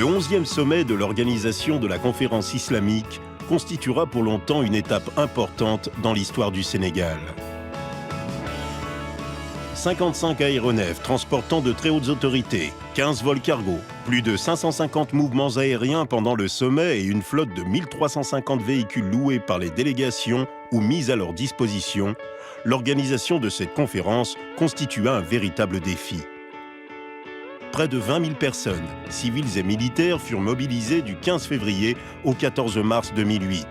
Le 11e sommet de l'Organisation de la Conférence islamique constituera pour longtemps une étape importante dans l'histoire du Sénégal. 55 aéronefs transportant de très hautes autorités, 15 vols cargo, plus de 550 mouvements aériens pendant le sommet et une flotte de 1350 véhicules loués par les délégations ou mis à leur disposition, l'organisation de cette conférence constitua un véritable défi. Près de 20 000 personnes, civiles et militaires, furent mobilisées du 15 février au 14 mars 2008.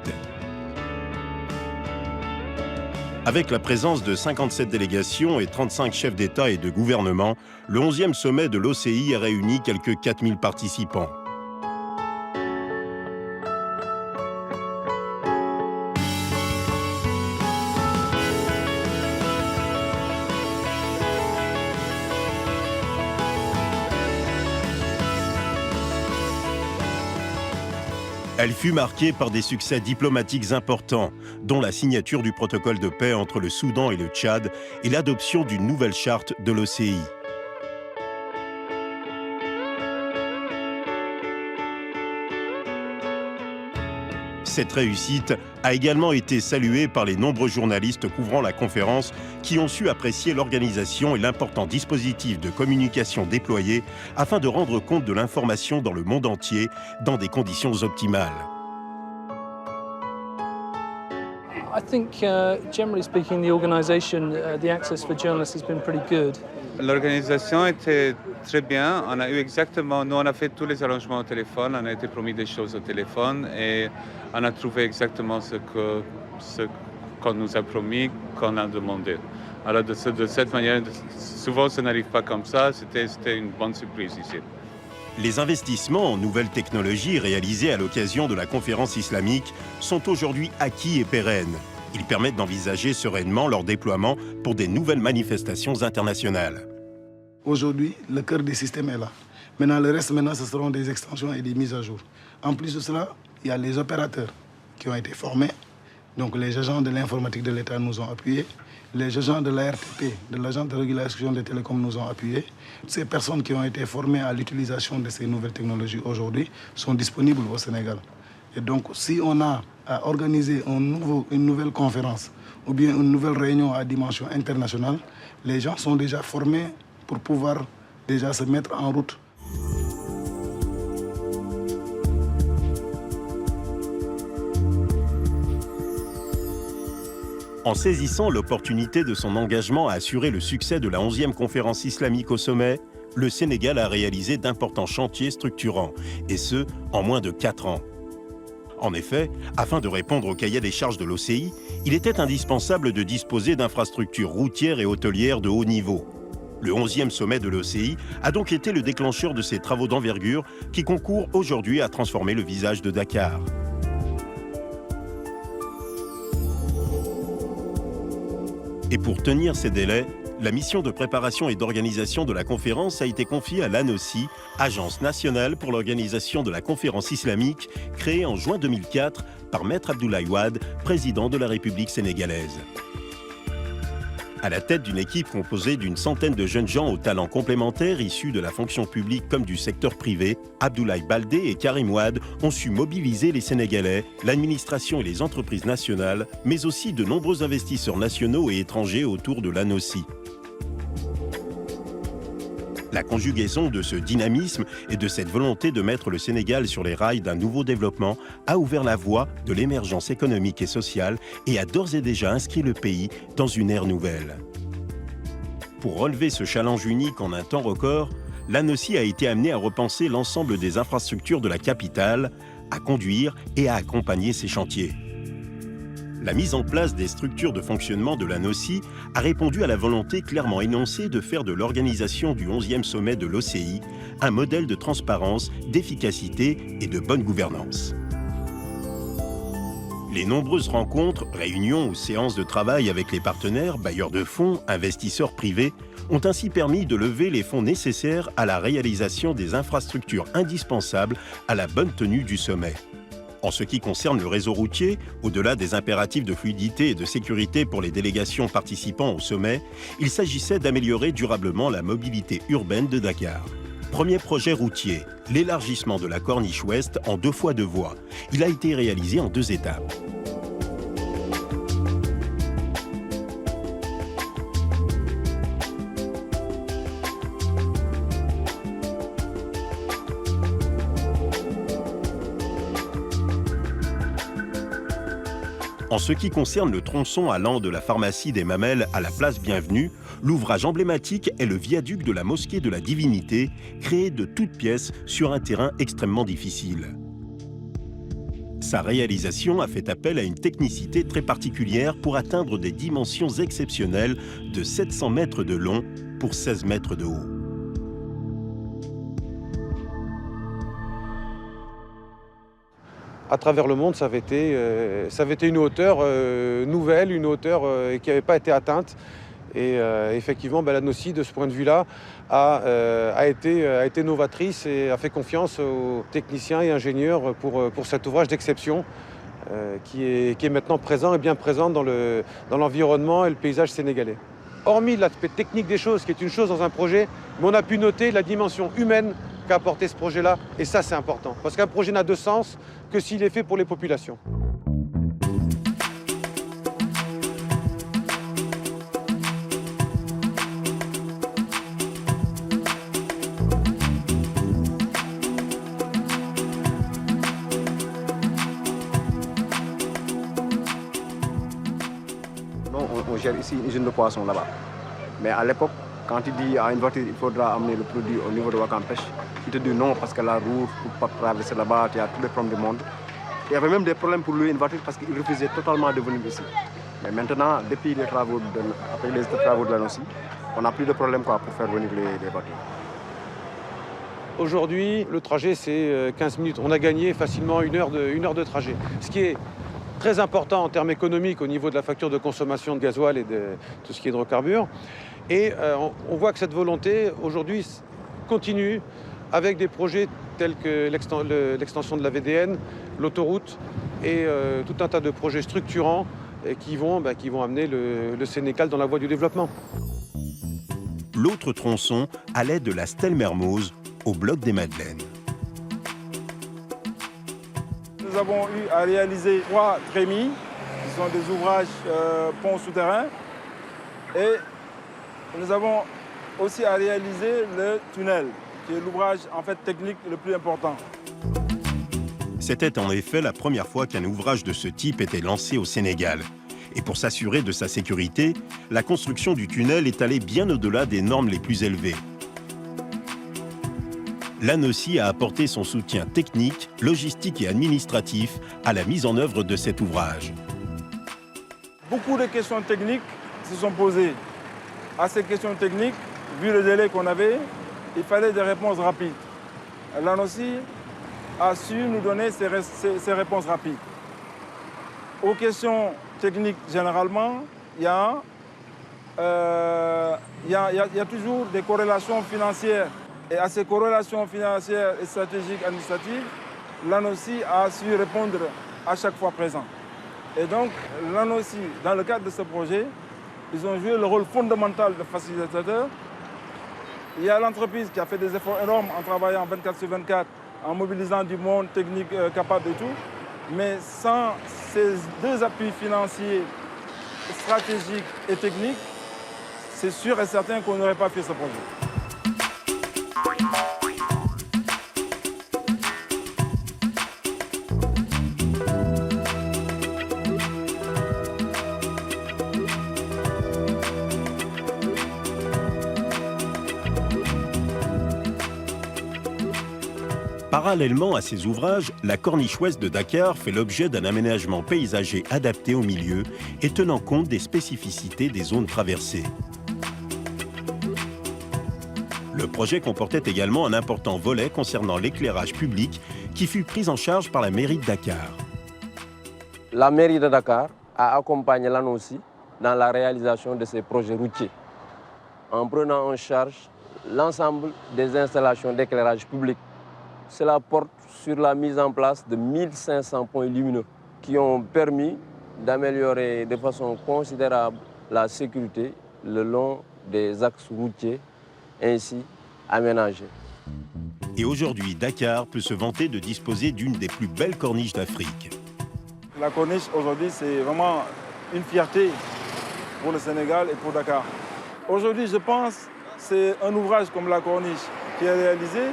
Avec la présence de 57 délégations et 35 chefs d'État et de gouvernement, le 11e sommet de l'OCI a réuni quelques 4 000 participants. Elle fut marquée par des succès diplomatiques importants, dont la signature du protocole de paix entre le Soudan et le Tchad et l'adoption d'une nouvelle charte de l'OCI. Cette réussite a également été saluée par les nombreux journalistes couvrant la conférence qui ont su apprécier l'organisation et l'important dispositif de communication déployé afin de rendre compte de l'information dans le monde entier dans des conditions optimales. I think, generally speaking, the organisation, the access for journalists has been pretty good. L'organisation était très bien. On a eu exactement, nous on a fait tous les arrangements au téléphone, on a été promis des choses au téléphone et on a trouvé exactement ce qu'on nous a promis, qu'on a demandé. Alors de cette manière, souvent ça n'arrive pas comme ça, c'était une bonne surprise ici. Les investissements en nouvelles technologies réalisés à l'occasion de la conférence islamique sont aujourd'hui acquis et pérennes. Ils permettent d'envisager sereinement leur déploiement pour des nouvelles manifestations internationales. Aujourd'hui, le cœur du système est là. Maintenant, le reste, ce seront des extensions et des mises à jour. En plus de cela, il y a les opérateurs qui ont été formés. Donc les agents de l'informatique de l'État nous ont appuyés. Les agents de l'ARTP, de l'Agence de régulation des télécoms, nous ont appuyés. Ces personnes qui ont été formées à l'utilisation de ces nouvelles technologies aujourd'hui sont disponibles au Sénégal. Et donc, si on a à organiser une nouvelle conférence ou bien une nouvelle réunion à dimension internationale, les gens sont déjà formés pour pouvoir déjà se mettre en route. En saisissant l'opportunité de son engagement à assurer le succès de la 11e conférence islamique au sommet, le Sénégal a réalisé d'importants chantiers structurants, et ce, en moins de 4 ans. En effet, afin de répondre au cahier des charges de l'OCI, il était indispensable de disposer d'infrastructures routières et hôtelières de haut niveau. Le 11e sommet de l'OCI a donc été le déclencheur de ces travaux d'envergure qui concourent aujourd'hui à transformer le visage de Dakar. Et pour tenir ces délais, la mission de préparation et d'organisation de la conférence a été confiée à l'ANOCI, Agence nationale pour l'organisation de la conférence islamique, créée en juin 2004 par Maître Abdoulaye Wade, président de la République sénégalaise. À la tête d'une équipe composée d'une centaine de jeunes gens aux talents complémentaires issus de la fonction publique comme du secteur privé, Abdoulaye Baldé et Karim Wade ont su mobiliser les Sénégalais, l'administration et les entreprises nationales, mais aussi de nombreux investisseurs nationaux et étrangers autour de l'ANOCI. La conjugaison de ce dynamisme et de cette volonté de mettre le Sénégal sur les rails d'un nouveau développement a ouvert la voie de l'émergence économique et sociale et a d'ores et déjà inscrit le pays dans une ère nouvelle. Pour relever ce challenge unique en un temps record, l'ANOCI a été amenée à repenser l'ensemble des infrastructures de la capitale, à conduire et à accompagner ces chantiers. La mise en place des structures de fonctionnement de l'ANOCI a répondu à la volonté clairement énoncée de faire de l'organisation du 11e sommet de l'OCI un modèle de transparence, d'efficacité et de bonne gouvernance. Les nombreuses rencontres, réunions ou séances de travail avec les partenaires, bailleurs de fonds, investisseurs privés, ont ainsi permis de lever les fonds nécessaires à la réalisation des infrastructures indispensables à la bonne tenue du sommet. En ce qui concerne le réseau routier, au-delà des impératifs de fluidité et de sécurité pour les délégations participant au sommet, il s'agissait d'améliorer durablement la mobilité urbaine de Dakar. Premier projet routier, l'élargissement de la Corniche Ouest en 2 fois 2 voies. Il a été réalisé en 2 étapes. En ce qui concerne le tronçon allant de la pharmacie des Mamelles à la place Bienvenue, l'ouvrage emblématique est le viaduc de la mosquée de la Divinité, créé de toutes pièces sur un terrain extrêmement difficile. Sa réalisation a fait appel à une technicité très particulière pour atteindre des dimensions exceptionnelles de 700 mètres de long pour 16 mètres de haut. À travers le monde, ça avait été une hauteur nouvelle, une hauteur qui n'avait pas été atteinte. Et effectivement, l'ANOCI, de ce point de vue-là, a été novatrice et a fait confiance aux techniciens et ingénieurs pour cet ouvrage d'exception qui est maintenant présent et bien présent dans l'environnement et le paysage sénégalais. Hormis l'aspect technique des choses, qui est une chose dans un projet, mais on a pu noter la dimension humaine qu'a apporté ce projet-là. Et ça, c'est important. Parce qu'un projet n'a de sens que s'il est fait pour les populations. On gère ici une usine de poissons là-bas. Mais à l'époque, quand il dit à une voiture il faudra amener le produit au niveau de Ouakam Pêche, il te dit non parce que la route, pour pas traverser là-bas, il y a tous les problèmes du monde. Il y avait même des problèmes pour louer une voiture parce qu'il refusait totalement de venir ici. Mais maintenant, depuis après les travaux de l'ANOCI, on n'a plus de problème pour faire venir les voitures. Aujourd'hui, le trajet, c'est 15 minutes. On a gagné facilement une heure de trajet. Ce qui est très important en termes économiques au niveau de la facture de consommation de gasoil et de tout ce qui est hydrocarbures. Et on voit que cette volonté, aujourd'hui, continue avec des projets tels que l'extension de la VDN, l'autoroute et tout un tas de projets structurants qui vont amener le Sénégal dans la voie du développement. L'autre tronçon allait de la Stèle Mermoz au bloc des Madeleines. Nous avons eu à réaliser 3 trémies, qui sont des ouvrages ponts souterrains. Et nous avons aussi à réaliser le tunnel, qui est l'ouvrage technique le plus important. C'était en effet la première fois qu'un ouvrage de ce type était lancé au Sénégal. Et pour s'assurer de sa sécurité, la construction du tunnel est allée bien au-delà des normes les plus élevées. L'ANOCI a apporté son soutien technique, logistique et administratif à la mise en œuvre de cet ouvrage. Beaucoup de questions techniques se sont posées. À ces questions techniques, vu le délai qu'on avait, il fallait des réponses rapides. L'ANOCI a su nous donner ces réponses rapides. Aux questions techniques, généralement, il y a toujours des corrélations financières. Et à ces corrélations financières et stratégiques administratives, l'ANOCI a su répondre à chaque fois présent. Et donc, l'ANOCI, dans le cadre de ce projet, ils ont joué le rôle fondamental de facilitateur. Il y a l'entreprise qui a fait des efforts énormes en travaillant 24/24, en mobilisant du monde technique capable et tout. Mais sans ces 2 appuis financiers, stratégiques et techniques, c'est sûr et certain qu'on n'aurait pas fait ce projet. Parallèlement à ces ouvrages, la Corniche Ouest de Dakar fait l'objet d'un aménagement paysager adapté au milieu et tenant compte des spécificités des zones traversées. Le projet comportait également un important volet concernant l'éclairage public qui fut pris en charge par la mairie de Dakar. La mairie de Dakar a accompagné l'ANOCI dans la réalisation de ces projets routiers en prenant en charge l'ensemble des installations d'éclairage public. Cela porte sur la mise en place de 1500 points lumineux qui ont permis d'améliorer de façon considérable la sécurité le long des axes routiers ainsi aménagés. Et aujourd'hui, Dakar peut se vanter de disposer d'une des plus belles corniches d'Afrique. La corniche aujourd'hui, c'est vraiment une fierté pour le Sénégal et pour Dakar. Aujourd'hui, je pense que c'est un ouvrage comme la corniche qui est réalisé,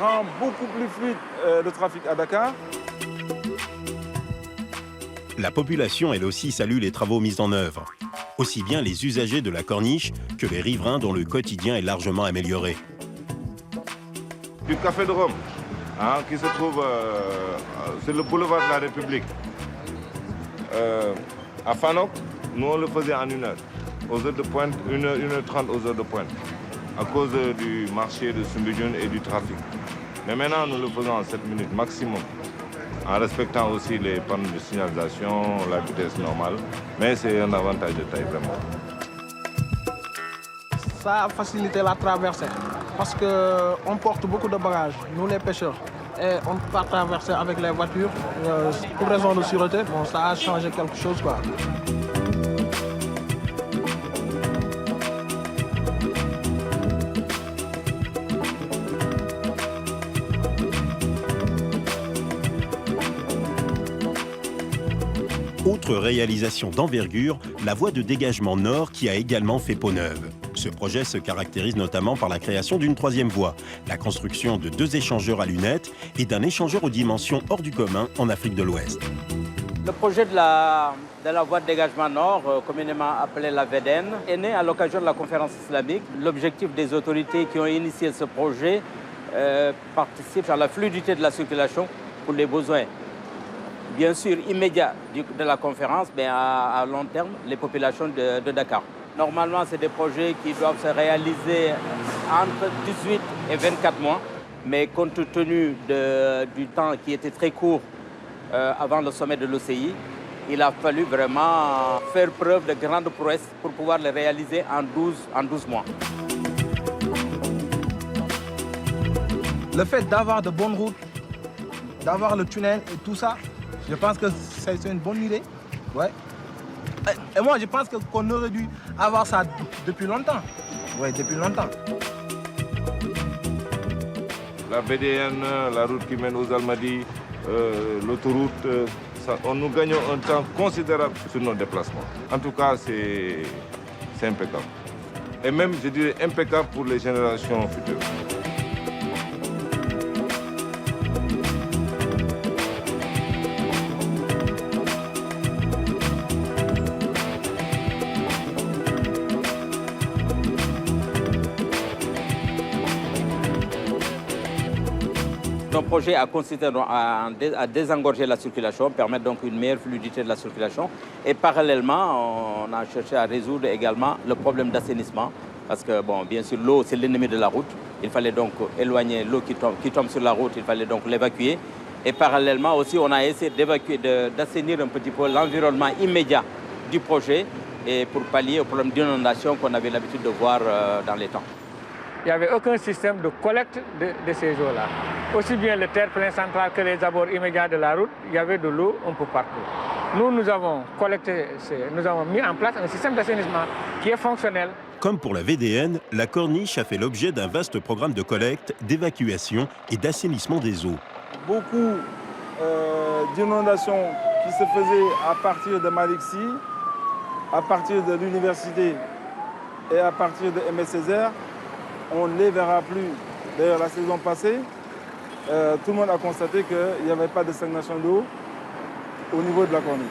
rend beaucoup plus fluide le trafic à Dakar. La population, elle aussi, salue les travaux mis en œuvre. Aussi bien les usagers de la corniche que les riverains dont le quotidien est largement amélioré. Du café de Rome, qui se trouve sur le boulevard de la République. À Fanok, nous on le faisait en 1 heure, aux heures de pointe, 1h30 aux heures de pointe, à cause du marché de Soumbédioune et du trafic. Mais maintenant, nous le faisons en 7 minutes maximum, en respectant aussi les panneaux de signalisation, la vitesse normale. Mais c'est un avantage de taille vraiment. Ça a facilité la traversée parce qu'on porte beaucoup de bagages, nous les pêcheurs. Et on ne peut pas traverser avec les voitures pour raison de sûreté. Bon, ça a changé quelque chose, quoi. Autre réalisation d'envergure, la voie de dégagement nord qui a également fait peau neuve. Ce projet se caractérise notamment par la création d'une 3e voie, la construction de 2 échangeurs à lunettes et d'un échangeur aux dimensions hors du commun en Afrique de l'Ouest. Le projet de la voie de dégagement nord, communément appelée la VDN, est né à l'occasion de la conférence islamique. L'objectif des autorités qui ont initié ce projet participe à la fluidité de la circulation pour les besoins, bien sûr, immédiats de la conférence, mais à long terme, les populations de Dakar. Normalement, c'est des projets qui doivent se réaliser entre 18 et 24 mois, mais compte tenu du temps qui était très court avant le sommet de l'OCI, il a fallu vraiment faire preuve de grande prouesse pour pouvoir les réaliser en 12 mois. Le fait d'avoir de bonnes routes, d'avoir le tunnel et tout ça, je pense que c'est une bonne idée. Ouais. Et moi, je pense qu'on aurait dû avoir ça depuis longtemps. Oui, depuis longtemps. La VDN, la route qui mène aux Almadies, l'autoroute, nous gagnons un temps considérable sur nos déplacements. En tout cas, c'est impeccable. Et même, je dirais, impeccable pour les générations futures. Notre projet a consisté à désengorger la circulation, permettre donc une meilleure fluidité de la circulation. Et parallèlement, on a cherché à résoudre également le problème d'assainissement. Parce que, bon, bien sûr, l'eau, c'est l'ennemi de la route. Il fallait donc éloigner l'eau qui tombe sur la route, il fallait donc l'évacuer. Et parallèlement aussi, on a essayé d'assainir un petit peu l'environnement immédiat du projet et pour pallier au problème d'inondation qu'on avait l'habitude de voir dans les temps. Il n'y avait aucun système de collecte de ces eaux-là. Aussi bien le terre-plein central que les abords immédiats de la route, il y avait de l'eau un peu partout. Nous avons collecté, nous avons mis en place un système d'assainissement qui est fonctionnel. Comme pour la VDN, la corniche a fait l'objet d'un vaste programme de collecte, d'évacuation et d'assainissement des eaux. Beaucoup d'inondations qui se faisaient à partir de Malixi, à partir de l'université et à partir de Aimé Césaire, on ne les verra plus. D'ailleurs, la saison passée, tout le monde a constaté qu'il n'y avait pas de stagnation d'eau au niveau de la corniche.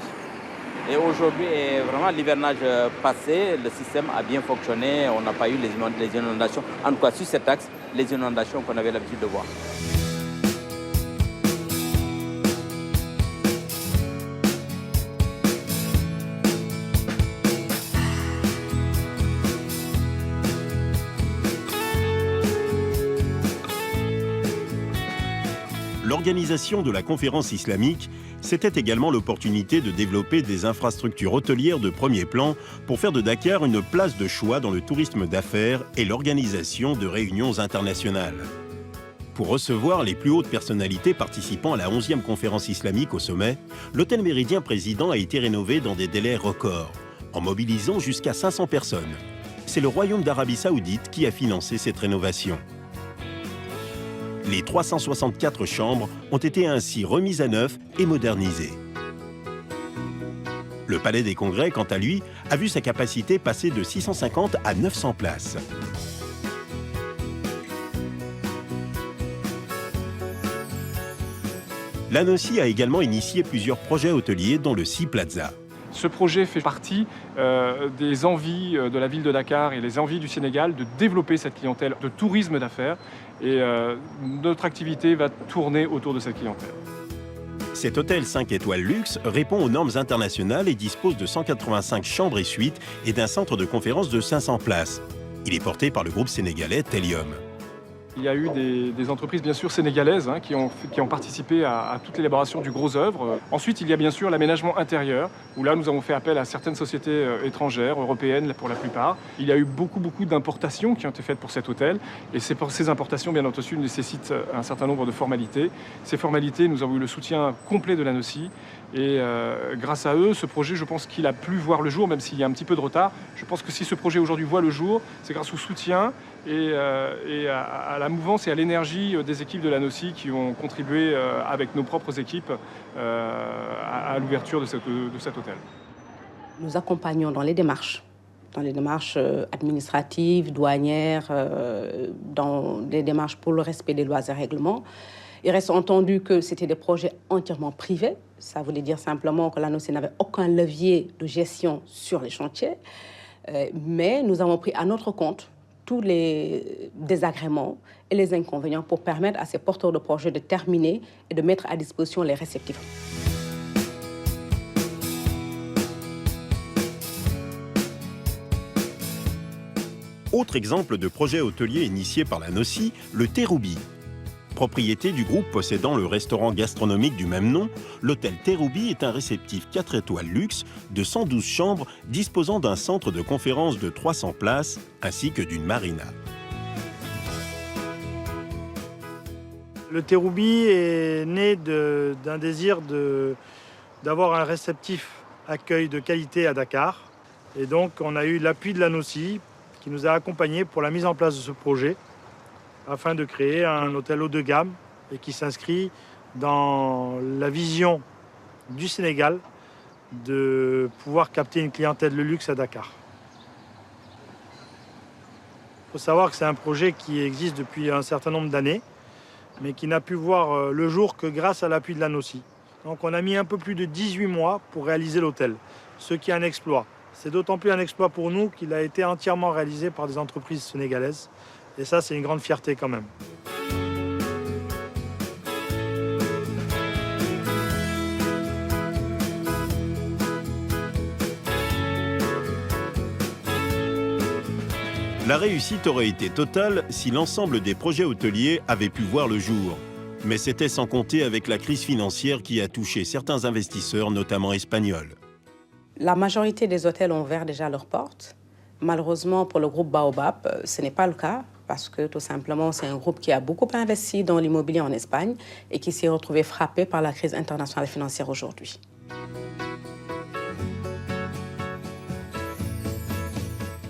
Et aujourd'hui, vraiment, l'hivernage passé, le système a bien fonctionné. On n'a pas eu les inondations. En tout cas, sur cet axe, les inondations qu'on avait l'habitude de voir. L'organisation de la conférence islamique, c'était également l'opportunité de développer des infrastructures hôtelières de premier plan pour faire de Dakar une place de choix dans le tourisme d'affaires et l'organisation de réunions internationales. Pour recevoir les plus hautes personnalités participant à la 11e conférence islamique au sommet, l'hôtel Méridien Président a été rénové dans des délais records, en mobilisant jusqu'à 500 personnes. C'est le Royaume d'Arabie Saoudite qui a financé cette rénovation. Les 364 chambres ont été ainsi remises à neuf et modernisées. Le Palais des Congrès, quant à lui, a vu sa capacité passer de 650 à 900 places. L'ANOCI a également initié plusieurs projets hôteliers, dont le Sea Plaza. Ce projet fait partie des envies de la ville de Dakar et les envies du Sénégal de développer cette clientèle de tourisme d'affaires. Et notre activité va tourner autour de cette clientèle. Cet hôtel 5 étoiles luxe répond aux normes internationales et dispose de 185 chambres et suites et d'un centre de conférence de 500 places. Il est porté par le groupe sénégalais Telium. Il y a eu des entreprises bien sûr sénégalaises qui ont participé à toute l'élaboration du gros œuvre. Ensuite, il y a bien sûr l'aménagement intérieur, où là nous avons fait appel à certaines sociétés étrangères, européennes pour la plupart. Il y a eu beaucoup d'importations qui ont été faites pour cet hôtel, et ces importations bien entendu nécessitent un certain nombre de formalités. Ces formalités, nous avons eu le soutien complet de l'ANOCI, et grâce à eux, ce projet, je pense qu'il a pu voir le jour, même s'il y a un petit peu de retard. Je pense que si ce projet aujourd'hui voit le jour, c'est grâce au soutien et à la mouvance et à l'énergie des équipes de l'ANOCI qui ont contribué avec nos propres équipes à l'ouverture de cet hôtel. Nous accompagnons dans les démarches administratives, douanières, dans les démarches pour le respect des lois et règlements. Il reste entendu que c'était des projets entièrement privés. Ça voulait dire simplement que l'ANOCI n'avait aucun levier de gestion sur les chantiers. Mais nous avons pris à notre compte tous les désagréments et les inconvénients pour permettre à ces porteurs de projets de terminer et de mettre à disposition les réceptifs. Autre exemple de projet hôtelier initié par l'ANOCI, le Terroubi. Propriété du groupe possédant le restaurant gastronomique du même nom, l'hôtel Terroubi est un réceptif 4 étoiles luxe de 112 chambres disposant d'un centre de conférence de 300 places ainsi que d'une marina. Le Terroubi est né d'un désir d'avoir un réceptif accueil de qualité à Dakar. Et donc on a eu l'appui de l'ANOCI qui nous a accompagnés pour la mise en place de ce projet, afin de créer un hôtel haut de gamme et qui s'inscrit dans la vision du Sénégal de pouvoir capter une clientèle de luxe à Dakar. Il faut savoir que c'est un projet qui existe depuis un certain nombre d'années, mais qui n'a pu voir le jour que grâce à l'appui de l'ANOCI. Donc on a mis un peu plus de 18 mois pour réaliser l'hôtel, ce qui est un exploit. C'est d'autant plus un exploit pour nous qu'il a été entièrement réalisé par des entreprises sénégalaises. Et ça, c'est une grande fierté quand même. La réussite aurait été totale si l'ensemble des projets hôteliers avaient pu voir le jour. Mais c'était sans compter avec la crise financière qui a touché certains investisseurs, notamment espagnols. La majorité des hôtels ont ouvert déjà leurs portes. Malheureusement, pour le groupe Baobab, ce n'est pas le cas, parce que tout simplement, c'est un groupe qui a beaucoup investi dans l'immobilier en Espagne et qui s'est retrouvé frappé par la crise internationale financière aujourd'hui.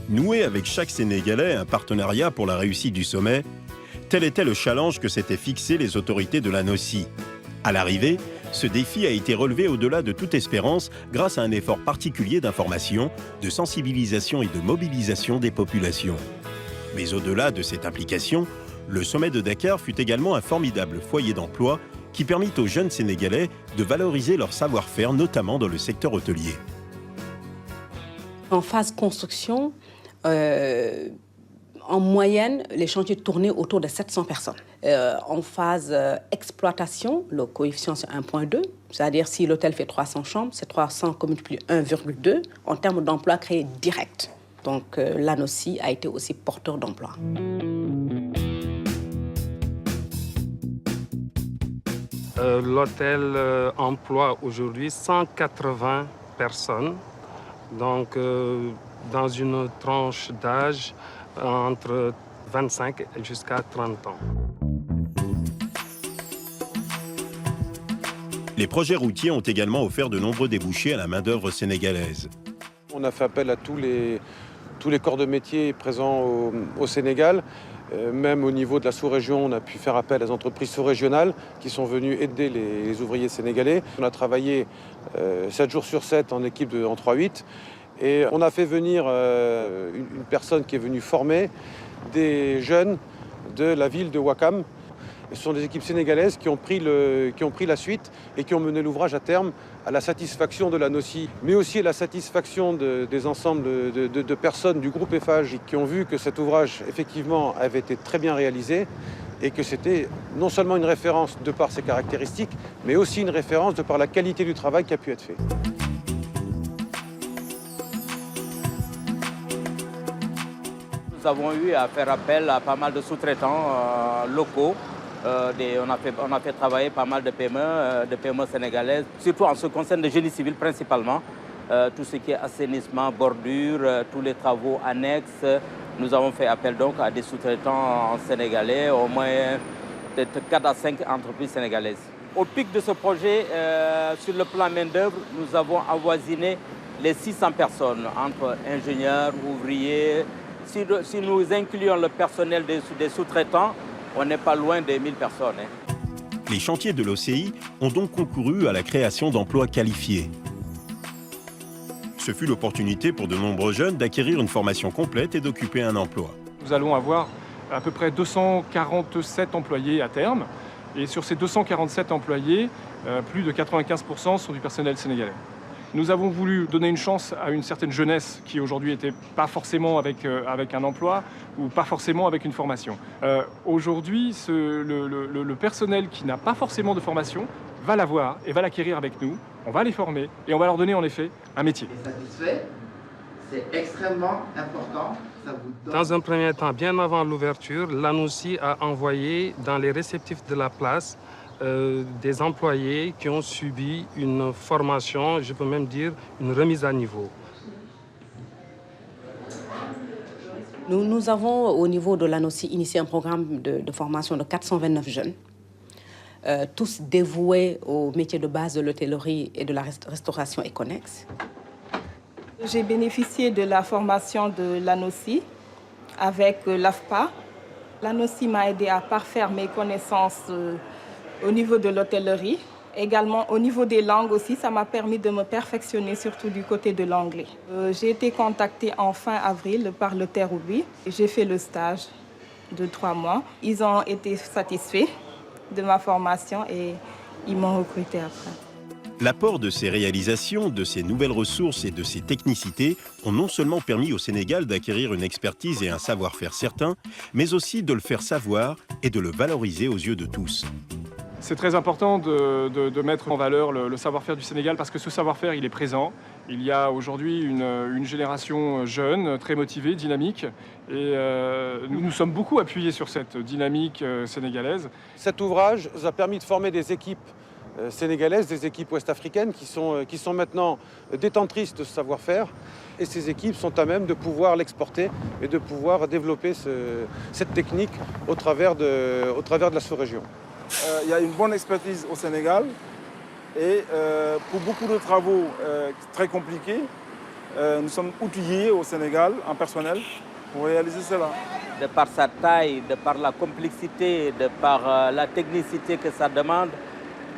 Nouer avec chaque Sénégalais un partenariat pour la réussite du sommet, tel était le challenge que s'étaient fixé les autorités de l'ANOCI. À l'arrivée, ce défi a été relevé au-delà de toute espérance grâce à un effort particulier d'information, de sensibilisation et de mobilisation des populations. Mais au-delà de cette implication, le sommet de Dakar fut également un formidable foyer d'emploi qui permit aux jeunes Sénégalais de valoriser leur savoir-faire, notamment dans le secteur hôtelier. En phase construction, en moyenne, les chantiers tournaient autour de 700 personnes. En phase exploitation, le coefficient c'est 1,2, c'est-à-dire si l'hôtel fait 300 chambres, c'est 300 qu'on multiplie 1,2 en termes d'emplois créés directs. Donc l'ANOCI a été aussi porteur d'emploi. L'hôtel emploie aujourd'hui 180 personnes, donc dans une tranche d'âge entre 25 jusqu'à 30 ans. Les projets routiers ont également offert de nombreux débouchés à la main-d'œuvre sénégalaise. On a fait appel à tous les corps de métier présents au Sénégal Même au niveau de la sous-région, on a pu faire appel à des entreprises sous-régionales qui sont venues aider les ouvriers sénégalais. On a travaillé 7 jours sur 7 en équipe en 3-8 et on a fait venir une personne qui est venue former des jeunes de la ville de Ouakam. Ce sont des équipes sénégalaises qui ont pris la suite et qui ont mené l'ouvrage à terme à la satisfaction de la NOCI, mais aussi à la satisfaction des ensembles de personnes du groupe Eiffage qui ont vu que cet ouvrage, effectivement, avait été très bien réalisé et que c'était non seulement une référence de par ses caractéristiques, mais aussi une référence de par la qualité du travail qui a pu être fait. Nous avons eu à faire appel à pas mal de sous-traitants locaux. On a fait travailler pas mal de PME sénégalaises, surtout en ce qui concerne le génie civil principalement. Tout ce qui est assainissement, bordure, tous les travaux annexes. Nous avons fait appel donc à des sous-traitants sénégalais, au moins peut-être 4 à 5 entreprises sénégalaises. Au pic de ce projet, sur le plan main-d'œuvre, nous avons avoisiné les 600 personnes, entre ingénieurs, ouvriers. Si nous incluons le personnel des sous-traitants, on n'est pas loin des 1000 personnes. Les chantiers de l'OCI ont donc concouru à la création d'emplois qualifiés. Ce fut l'opportunité pour de nombreux jeunes d'acquérir une formation complète et d'occuper un emploi. Nous allons avoir à peu près 247 employés à terme. Et sur ces 247 employés, plus de 95% sont du personnel sénégalais. Nous avons voulu donner une chance à une certaine jeunesse qui aujourd'hui n'était pas forcément avec un emploi ou pas forcément avec une formation. Aujourd'hui, le personnel qui n'a pas forcément de formation va l'avoir et va l'acquérir avec nous. On va les former et on va leur donner en effet un métier. Satisfait, c'est extrêmement important. Dans un premier temps, bien avant l'ouverture, l'ANOCI a envoyé dans les réceptifs de la place des employés qui ont subi une formation, je peux même dire une remise à niveau. Nous avons au niveau de l'ANOCI initié un programme de formation de 429 jeunes, tous dévoués au métier de base de l'hôtellerie et de la restauration et connexes. J'ai bénéficié de la formation de l'ANOCI avec l'AFPA. L'ANOCI m'a aidé à parfaire mes connaissances au niveau de l'hôtellerie. Également, au niveau des langues aussi, ça m'a permis de me perfectionner, surtout du côté de l'anglais. J'ai été contactée en fin avril par le Terroubi. J'ai fait le stage de 3 mois. Ils ont été satisfaits de ma formation et ils m'ont recruté après. L'apport de ces réalisations, de ces nouvelles ressources et de ces technicités ont non seulement permis au Sénégal d'acquérir une expertise et un savoir-faire certain, mais aussi de le faire savoir et de le valoriser aux yeux de tous. C'est très important de mettre en valeur le savoir-faire du Sénégal parce que ce savoir-faire, il est présent. Il y a aujourd'hui une génération jeune, très motivée, dynamique. Et nous nous sommes beaucoup appuyés sur cette dynamique sénégalaise. Cet ouvrage nous a permis de former des équipes sénégalaises, des équipes ouest-africaines qui sont maintenant détentrices de ce savoir-faire. Et ces équipes sont à même de pouvoir l'exporter et de pouvoir développer cette technique au travers de la sous-région. Il y a une bonne expertise au Sénégal et pour beaucoup de travaux très compliqués, nous sommes outillés au Sénégal en personnel pour réaliser cela. De par sa taille, de par la complexité, de par la technicité que ça demande,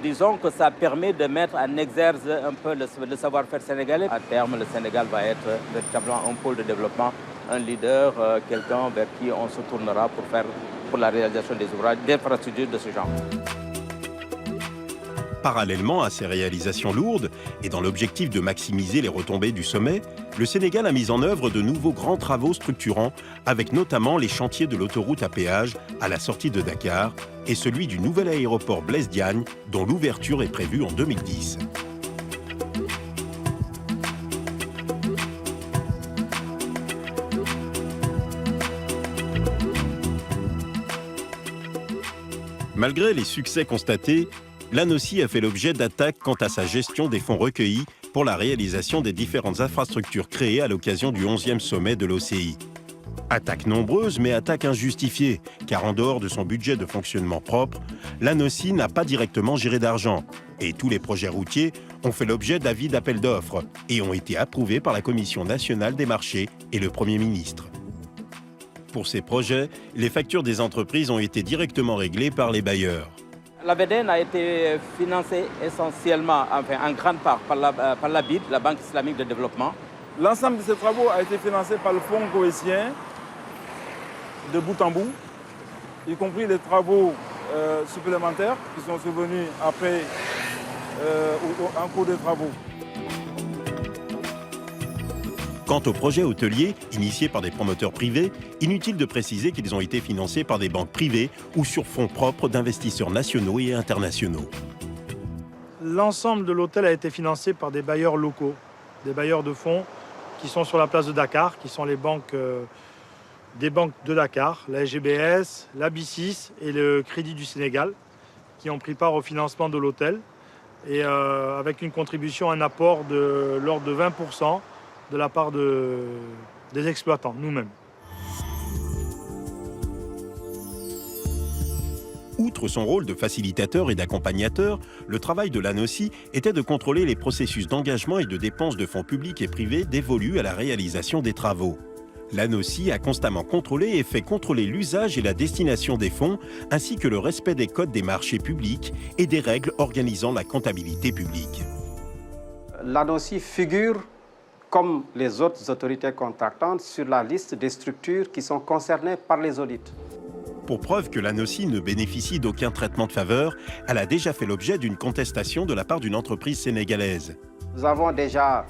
disons que ça permet de mettre en exergue un peu le savoir-faire sénégalais. À terme, le Sénégal va être véritablement un pôle de développement, un leader, quelqu'un vers qui on se tournera pour la réalisation des ouvrages d'infrastructures de ce genre. Parallèlement à ces réalisations lourdes, et dans l'objectif de maximiser les retombées du sommet, le Sénégal a mis en œuvre de nouveaux grands travaux structurants, avec notamment les chantiers de l'autoroute à péage à la sortie de Dakar et celui du nouvel aéroport Blaise Diagne, dont l'ouverture est prévue en 2010. Malgré les succès constatés, l'ANOCI a fait l'objet d'attaques quant à sa gestion des fonds recueillis pour la réalisation des différentes infrastructures créées à l'occasion du 11e sommet de l'OCI. Attaques nombreuses, mais attaques injustifiées, car en dehors de son budget de fonctionnement propre, l'ANOCI n'a pas directement géré d'argent. Et tous les projets routiers ont fait l'objet d'avis d'appel d'offres et ont été approuvés par la Commission nationale des marchés et le Premier ministre. Pour ces projets, les factures des entreprises ont été directement réglées par les bailleurs. La VDN a été financée essentiellement, enfin en grande part, par la BID, la Banque islamique de développement. L'ensemble de ces travaux a été financé par le Fonds cohésien de bout en bout, y compris les travaux supplémentaires qui sont survenus après en cours de travaux. Quant aux projets hôteliers, initiés par des promoteurs privés, inutile de préciser qu'ils ont été financés par des banques privées ou sur fonds propres d'investisseurs nationaux et internationaux. L'ensemble de l'hôtel a été financé par des bailleurs locaux, des bailleurs de fonds qui sont sur la place de Dakar, qui sont les banques, des banques de Dakar, la SGBS, la B6 et le Crédit du Sénégal, qui ont pris part au financement de l'hôtel, et avec une contribution, un apport de l'ordre de 20%, de la part des exploitants, nous-mêmes. Outre son rôle de facilitateur et d'accompagnateur, le travail de l'ANOCI était de contrôler les processus d'engagement et de dépenses de fonds publics et privés dévolus à la réalisation des travaux. L'ANOCI a constamment contrôlé et fait contrôler l'usage et la destination des fonds, ainsi que le respect des codes des marchés publics et des règles organisant la comptabilité publique. L'ANOCI figure comme les autres autorités contractantes, sur la liste des structures qui sont concernées par les audits. Pour preuve que l'ANOCI ne bénéficie d'aucun traitement de faveur, elle a déjà fait l'objet d'une contestation de la part d'une entreprise sénégalaise. Nous avons déjà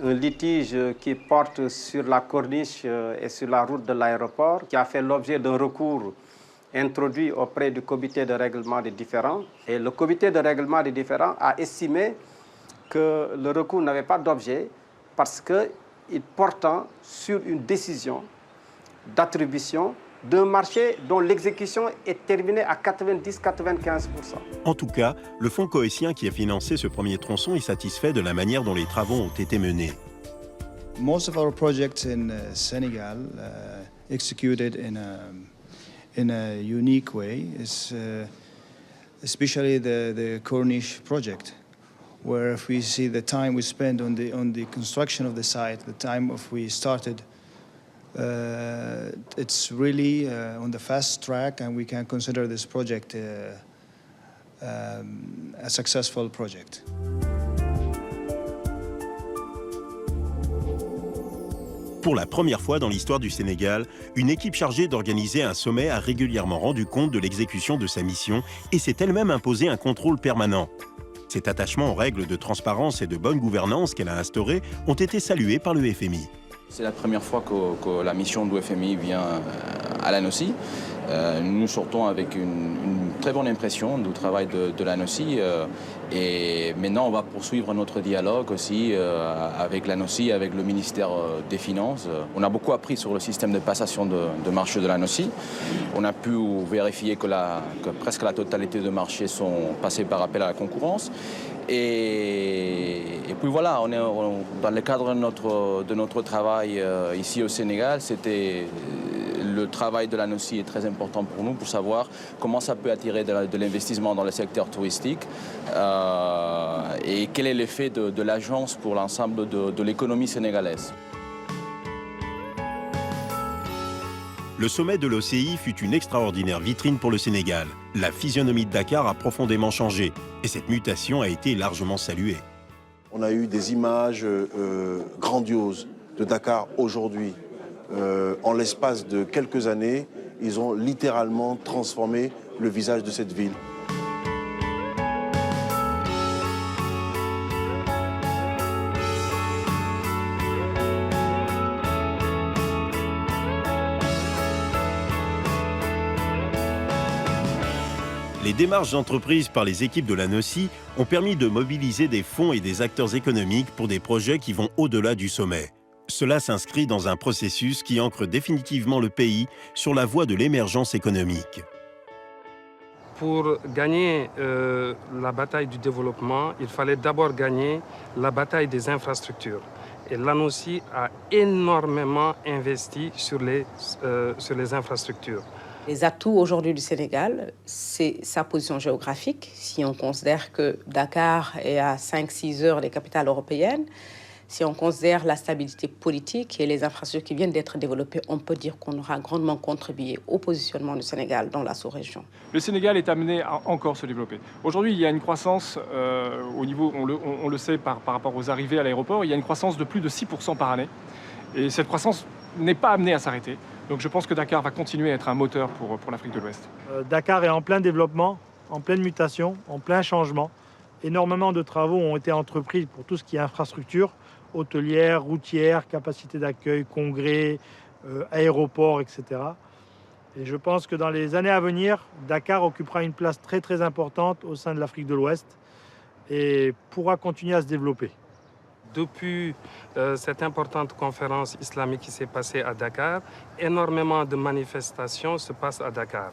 un litige qui porte sur la corniche et sur la route de l'aéroport, qui a fait l'objet d'un recours introduit auprès du comité de règlement des différends. Et le comité de règlement des différends a estimé que le recours n'avait pas d'objet, parce qu'il porte sur une décision d'attribution d'un marché dont l'exécution est terminée à 90-95%. En tout cas, le fonds cohésien qui a financé ce premier tronçon est satisfait de la manière dont les travaux ont été menés. Most of our projects in Senegal executed in a unique way, especially the Corniche project, where if we see the time we spend on the construction of the site, the time we started, it's really on the fast track, and we can consider this project a successful project. Pour la première fois dans l'histoire du Sénégal, une équipe chargée d'organiser un sommet a régulièrement rendu compte de l'exécution de sa mission et s'est elle-même imposé un contrôle permanent. Cet attachement aux règles de transparence et de bonne gouvernance qu'elle a instaurées ont été salués par le FMI. C'est la première fois que la mission du FMI vient à l'ANOCI. Nous sortons avec une très bonne impression du travail de l'ANOCI. Et maintenant, on va poursuivre notre dialogue aussi avec l'ANOCI, avec le ministère des Finances. On a beaucoup appris sur le système de passation de marché de l'ANOCI. On a pu vérifier que presque la totalité de marchés sont passés par appel à la concurrence. Et puis voilà, on est dans le cadre de notre travail ici au Sénégal, le travail de l'ANOCI est très important pour nous, pour savoir comment ça peut attirer de l'investissement dans le secteur touristique et quel est l'effet de l'agence pour l'ensemble de l'économie sénégalaise. Le sommet de l'OCI fut une extraordinaire vitrine pour le Sénégal. La physionomie de Dakar a profondément changé et cette mutation a été largement saluée. On a eu des images grandioses de Dakar aujourd'hui. En l'espace de quelques années, ils ont littéralement transformé le visage de cette ville. Les démarches entreprises par les équipes de l'ANOCI ont permis de mobiliser des fonds et des acteurs économiques pour des projets qui vont au-delà du sommet. Cela s'inscrit dans un processus qui ancre définitivement le pays sur la voie de l'émergence économique. Pour gagner la bataille du développement, il fallait d'abord gagner la bataille des infrastructures. Et l'ANOCI a énormément investi sur les infrastructures. Les atouts aujourd'hui du Sénégal, c'est sa position géographique. Si on considère que Dakar est à 5-6 heures des capitales européennes, Si on considère la stabilité politique et les infrastructures qui viennent d'être développées, on peut dire qu'on aura grandement contribué au positionnement du Sénégal dans la sous-région. Le Sénégal est amené à encore se développer. Aujourd'hui, il y a une croissance au niveau, on le sait par rapport aux arrivées à l'aéroport, il y a une croissance de plus de 6% par année. Et cette croissance n'est pas amenée à s'arrêter. Donc je pense que Dakar va continuer à être un moteur pour l'Afrique de l'Ouest. Dakar est en plein développement, en pleine mutation, en plein changement. Énormément de travaux ont été entrepris pour tout ce qui est infrastructure, hôtelière, routière, capacité d'accueil, congrès, aéroport, etc. Et je pense que dans les années à venir, Dakar occupera une place très très importante au sein de l'Afrique de l'Ouest et pourra continuer à se développer. Depuis cette importante conférence islamique qui s'est passée à Dakar, énormément de manifestations se passent à Dakar.